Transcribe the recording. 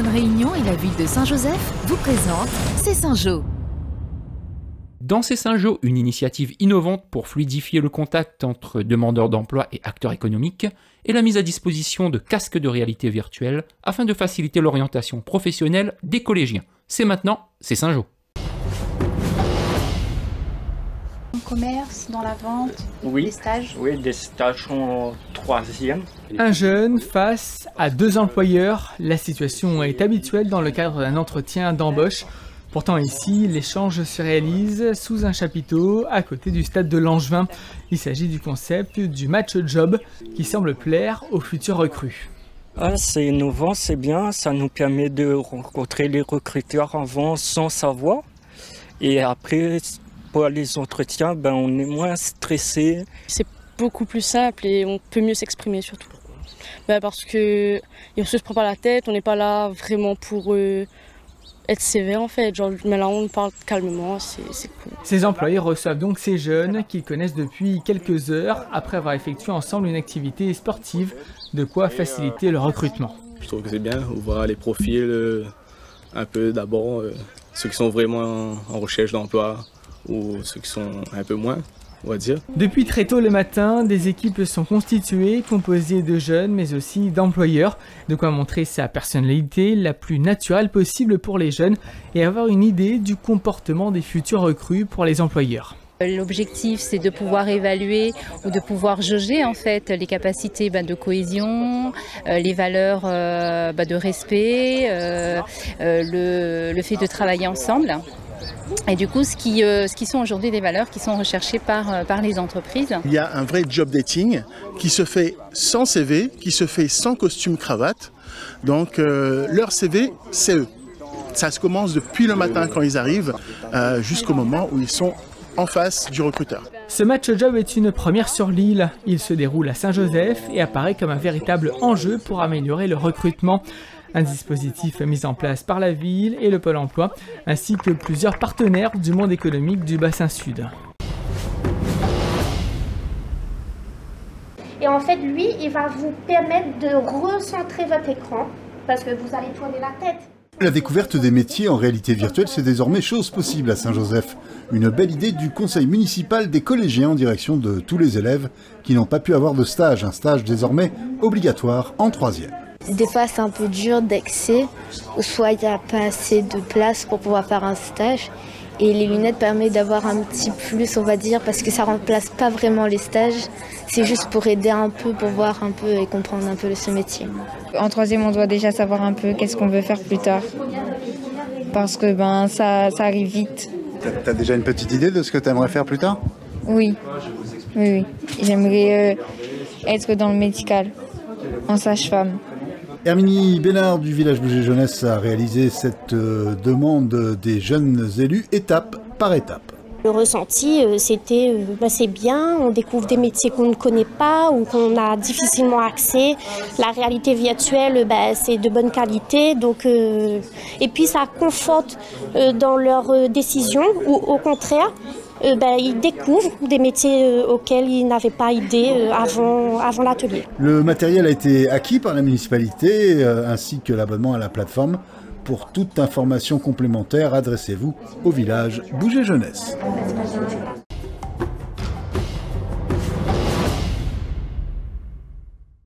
Sainte Réunion et la ville de Saint-Joseph vous présentent C'est Saint-Jo. Dans C'est Saint-Jo, une initiative innovante pour fluidifier le contact entre demandeurs d'emploi et acteurs économiques et la mise à disposition de casques de réalité virtuelle afin de faciliter l'orientation professionnelle des collégiens. C'est maintenant, C'est Saint-Jo. Commerce, dans la vente, des stages. Oui, des stages en troisième. Un jeune face à deux employeurs, la situation est habituelle dans le cadre d'un entretien d'embauche. Pourtant ici, l'échange se réalise sous un chapiteau à côté du stade de Langevin. Il s'agit du concept du match job qui semble plaire aux futurs recrues. C'est innovant, c'est bien, ça nous permet de rencontrer les recruteurs avant sans savoir. Et après, pour les entretiens, on est moins stressé. C'est beaucoup plus simple et on peut mieux s'exprimer surtout. Parce qu'on ne se prend pas la tête, on n'est pas là vraiment pour être sévère en fait. Mais là on parle calmement, c'est cool. Ces employés reçoivent donc ces jeunes qu'ils connaissent depuis quelques heures après avoir effectué ensemble une activité sportive, de quoi faciliter le recrutement. Je trouve que c'est bien, on voit les profils un peu d'abord, ceux qui sont vraiment en recherche d'emploi, ou ceux qui sont un peu moins, on va dire. Depuis très tôt le matin, des équipes sont constituées, composées de jeunes mais aussi d'employeurs, de quoi montrer sa personnalité la plus naturelle possible pour les jeunes et avoir une idée du comportement des futurs recrues pour les employeurs. L'objectif, c'est de pouvoir évaluer ou de pouvoir jauger en fait les capacités de cohésion, les valeurs de respect, le fait de travailler ensemble. Et du coup, ce qui sont aujourd'hui des valeurs qui sont recherchées par les entreprises. Il y a un vrai job dating qui se fait sans CV, qui se fait sans costume cravate. Donc leur CV, c'est eux. Ça se commence depuis le matin quand ils arrivent jusqu'au moment où ils sont en face du recruteur. Ce match job est une première sur l'île. Il se déroule à Saint-Joseph et apparaît comme un véritable enjeu pour améliorer le recrutement. Un dispositif mis en place par la ville et le Pôle emploi, ainsi que plusieurs partenaires du monde économique du bassin sud. Et en fait, lui, il va vous permettre de recentrer votre écran, parce que vous allez tourner la tête. La découverte des métiers en réalité virtuelle, c'est désormais chose possible à Saint-Joseph. Une belle idée du conseil municipal des collégiens en direction de tous les élèves qui n'ont pas pu avoir de stage. Un stage désormais obligatoire en troisième. Des fois, c'est un peu dur d'accès, ou soit il n'y a pas assez de place pour pouvoir faire un stage. Et les lunettes permettent d'avoir un petit plus, on va dire, parce que ça ne remplace pas vraiment les stages. C'est juste pour aider un peu, pour voir un peu et comprendre un peu ce métier. En troisième, on doit déjà savoir un peu qu'est-ce qu'on veut faire plus tard. Parce que ça arrive vite. T'as déjà une petite idée de ce que tu aimerais faire plus tard ? Oui. J'aimerais être dans le médical, en sage-femme. Herminie Bénard du village Bouger Jeunesse a réalisé cette demande des jeunes élus étape par étape. Le ressenti, c'était c'est bien, on découvre des métiers qu'on ne connaît pas ou qu'on a difficilement accès. La réalité virtuelle, c'est de bonne qualité. Donc, et puis ça conforte dans leurs décisions ou au contraire, ils découvrent des métiers auxquels ils n'avaient pas idée avant l'atelier. Le matériel a été acquis par la municipalité ainsi que l'abonnement à la plateforme. Pour toute information complémentaire, adressez-vous au village Bouger Jeunesse.